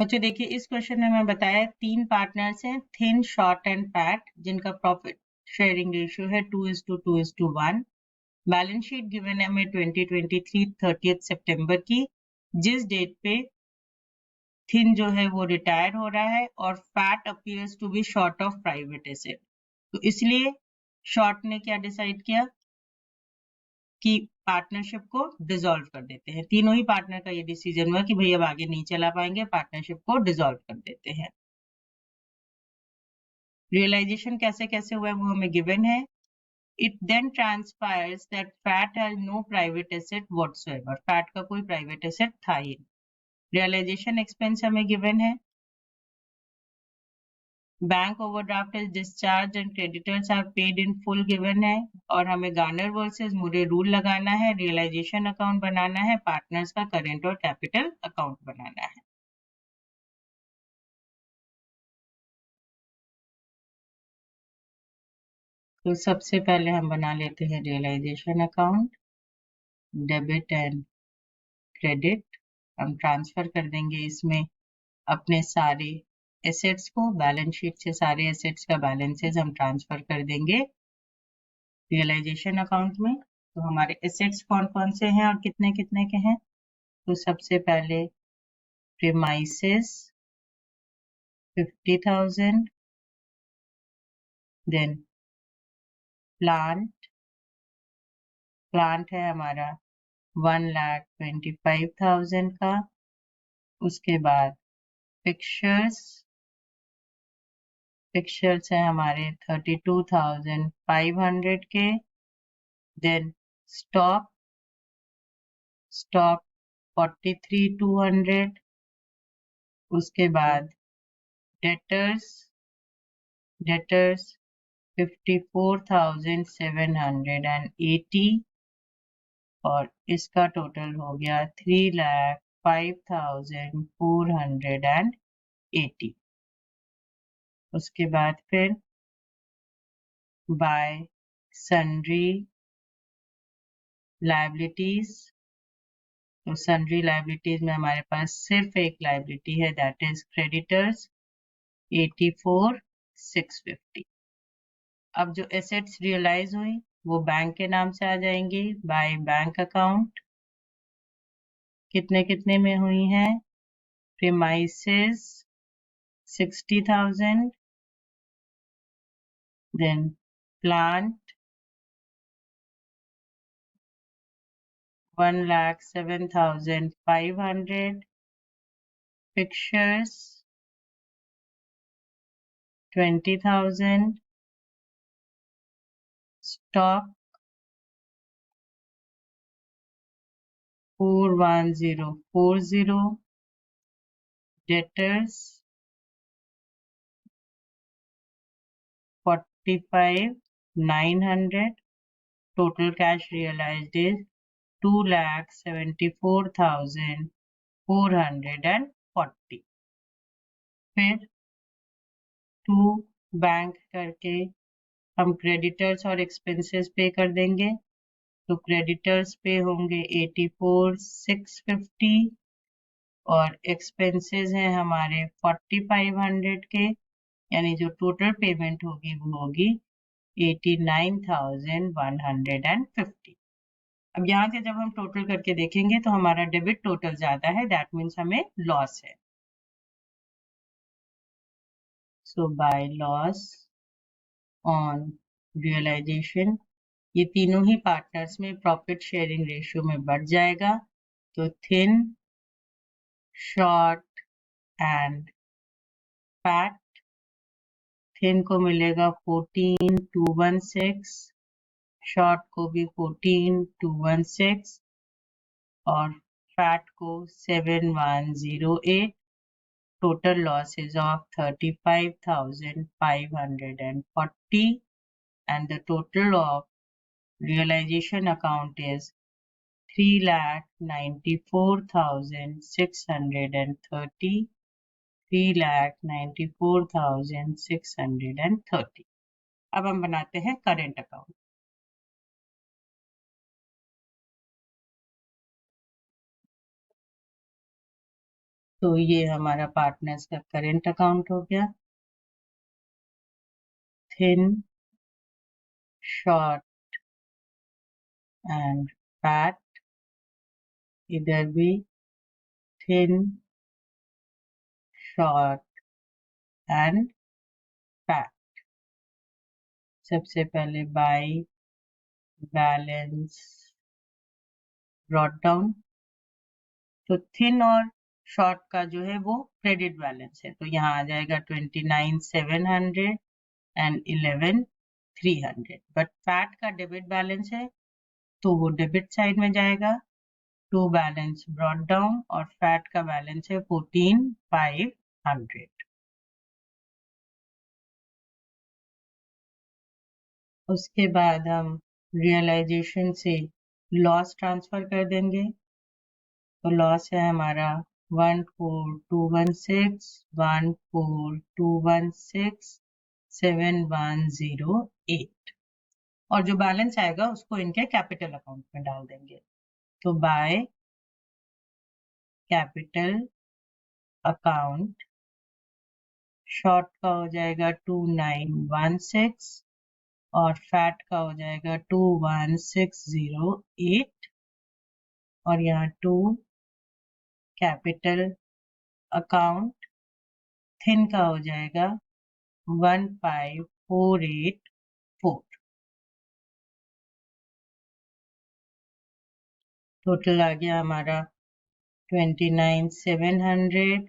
बच्चों देखिए इस क्वेश्चन में मैं बताया 3 पार्टनर्स हैं, थिन, शॉर्ट एंड फैट, जिनका प्रॉफिट शेयरिंग रेशियो है 2:2:1। बैलेंस शीट गिवन है हमें 2023 30 सितंबर की, जिस डेट पे थिन जो है वो रिटायर हो रहा है और Fat appears to be short of private asset. तो इसलिए शॉर्ट ने क्या डिसाइड किया कि पार्टनरशिप को डिसॉल्व कर देते हैं। तीनों ही पार्टनर का ये डिसीजन हुआ कि भाई अब आगे नहीं चला पाएंगे, पार्टनरशिप को डिसॉल्व कर देते हैं। रियलाइजेशन कैसे कैसे हुआ है वो हमें गिवन है। It then transpires that Fat has no private asset whatsoever. Fat का कोई प्राइवेट एसेट था ही नहीं। रियलाइजेशन एक्सपेंस हमें गिवन है। Bank overdraft is discharge and creditors are paid in full given है और हमें गार्नर वर्सेस मुरे रूल लगाना है, रियलाइजेशन अकाउंट बनाना है, पार्टनर्स का करेंट और कैपिटल अकाउंट बनाना है। तो सबसे पहले हम बना लेते हैं realisation account. Debit and credit हम ट्रांसफर कर देंगे इसमें अपने सारे एसेट्स को, बैलेंस शीट से सारे एसेट्स का बैलेंसेस हम ट्रांसफर कर देंगे रियलाइजेशन अकाउंट में। तो हमारे एसेट्स कौन कौन से हैं और कितने कितने के हैं। तो सबसे पहले प्रीमाइसेस 50,000, देन प्लांट है हमारा 1,25,000 का। उसके बाद फिक्चर्स है हमारे 32,500 के। Then stock 43,200। उसके बाद डेटर्स 54,780 और इसका टोटल हो गया 3,05,480। उसके बाद फिर बाय सन्ड्री लायबिलिटीज। तो सन्ड्री लायबिलिटीज में हमारे पास सिर्फ एक लायबिलिटी है, दैट इज क्रेडिटर्स 84,650। अब जो एसेट्स रियलाइज हुई वो बैंक के नाम से आ जाएंगी बाय बैंक अकाउंट। कितने कितने में हुई हैं। Premises 60,000, then plant 1,07,500, fixtures 20,000, stock 41040, debtors 45,900। total cash realized is 2,74,440। फिर टू बैंक करके हम क्रेडिटर्स और एक्सपेंसेस पे कर देंगे। तो क्रेडिटर्स पे होंगे 84,650 और एक्सपेंसेस हैं हमारे 4500 के, यानी जो टोटल पेमेंट होगी वो होगी 89,150। अब यहाँ से जब हम टोटल करके देखेंगे तो हमारा डेबिट टोटल ज्यादा है, दैट मीन्स हमें लॉस है। सो बाय लॉस ऑन रियलाइजेशन ये तीनों ही पार्टनर्स में प्रॉफिट शेयरिंग रेशियो में बढ़ जाएगा। तो thin, short and fat, thin को मिलेगा 14,216, शॉर्ट को भी 14,216 और फैट को 7,108। total losses of 35,540 and the total of realization account is 3,94,630, 3,94,630। अब हम बनाते हैं करेंट अकाउंट। तो ये हमारा पार्टनर्स का करेंट अकाउंट हो गया। थिन, शॉर्ट एंड फैट, इधर भी थिन, शॉर्ट एंड फैट। सबसे पहले बाय बैलेंस ब्रॉट डाउन, तो थिन और शॉर्ट का जो है वो क्रेडिट बैलेंस है, तो यहाँ आ जाएगा 29,700 एंड 11,300। बट फैट का डेबिट बैलेंस है तो वो डेबिट साइड में जाएगा, टू बैलेंस ब्रॉट डाउन, और फैट का बैलेंस है 14,500। उसके बाद हम रियलाइजेशन से लॉस ट्रांसफर कर देंगे, तो लॉस है हमारा 14,216, 14,216, 7,108, और जो बैलेंस आएगा उसको इनके कैपिटल अकाउंट में डाल देंगे। तो बाय कैपिटल अकाउंट, शॉर्ट का हो जाएगा 2,916 और फैट का हो जाएगा 21,608, और यहाँ 2 कैपिटल अकाउंट, थिन का हो जाएगा 15,484। टोटल आ गया हमारा 29,700,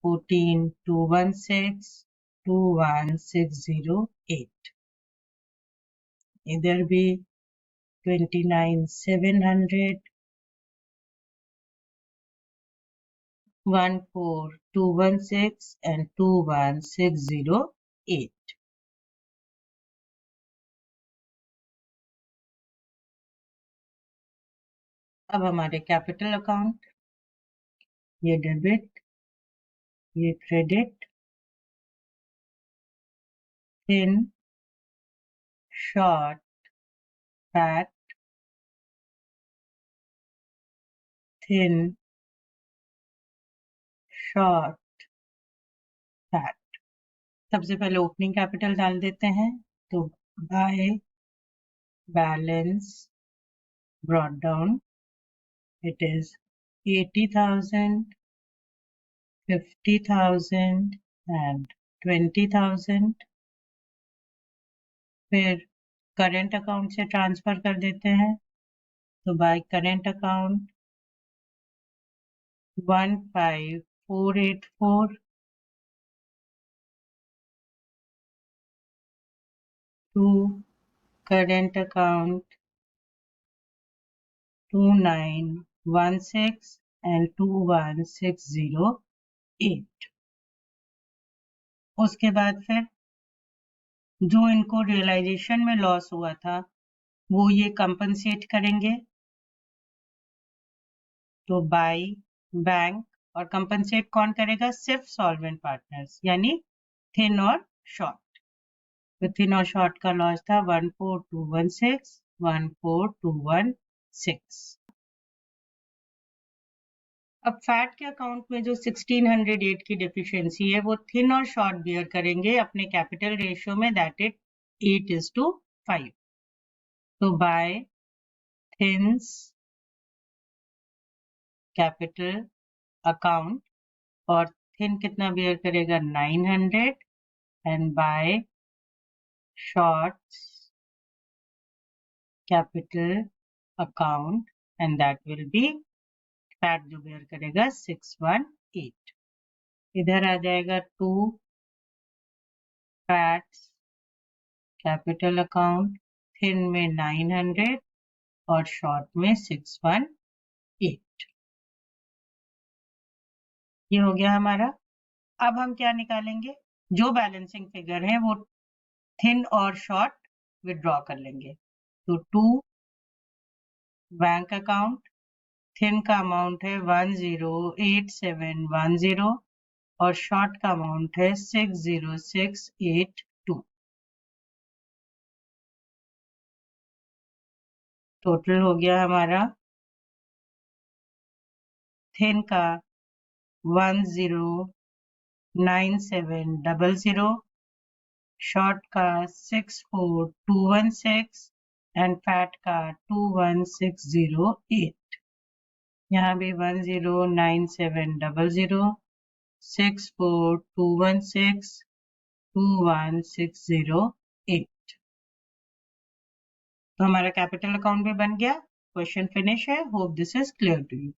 14,216, 21,608। इधर भी 29,700, 14,216 and 21,608। अब हमारे कैपिटल अकाउंट, ये डेबिट, ये credit, thin, short, fat, thin, short, fat. सबसे पहले ओपनिंग कैपिटल डाल देते हैं, तो by balance brought down, it is 80,000, 50,000 and 20,000। फिर करंट अकाउंट से ट्रांसफर कर देते हैं, तो by current account 15,484, to current account 2,916 and 21,608। उसके बाद फिर जो इनको रियलाइजेशन में लॉस हुआ था वो ये कंपनसेट करेंगे, तो बाय बैंक, और कंपनसेट कौन करेगा? सिर्फ सॉल्वेंट पार्टनर्स, यानी थिन और शॉर्ट। तो थिन और शॉर्ट का लॉस था 14,216, 14,216। अब फैट के अकाउंट में जो 1608 की डिफिशियंसी है वो थिन और शॉर्ट बियर करेंगे अपने कैपिटल रेशियो में, दैट इज 8:5। तो बाय थिन्स कैपिटल अकाउंट, और थिन कितना बियर करेगा? 900, and by Short's capital account, and that will be Fat जो बियर करेगा 618। इधर आ जाएगा 2 फैट्स कैपिटल अकाउंट, थिन में 900 और शॉर्ट में 618। ये हो गया हमारा। अब हम क्या निकालेंगे? जो बैलेंसिंग फिगर है वो थिन और शॉर्ट विड्रॉ कर लेंगे। तो 2 बैंक अकाउंट, थिन का अमाउंट है 108710 और शॉर्ट का अमाउंट है 60682। टोटल हो गया हमारा थिन का 109700, शॉर्ट का 64216 एंड फैट का 21608। यहाँ भी 109700, 64216, 21608। तो हमारा कैपिटल अकाउंट भी बन गया। क्वेश्चन फिनिश है। Hope this is clear to you.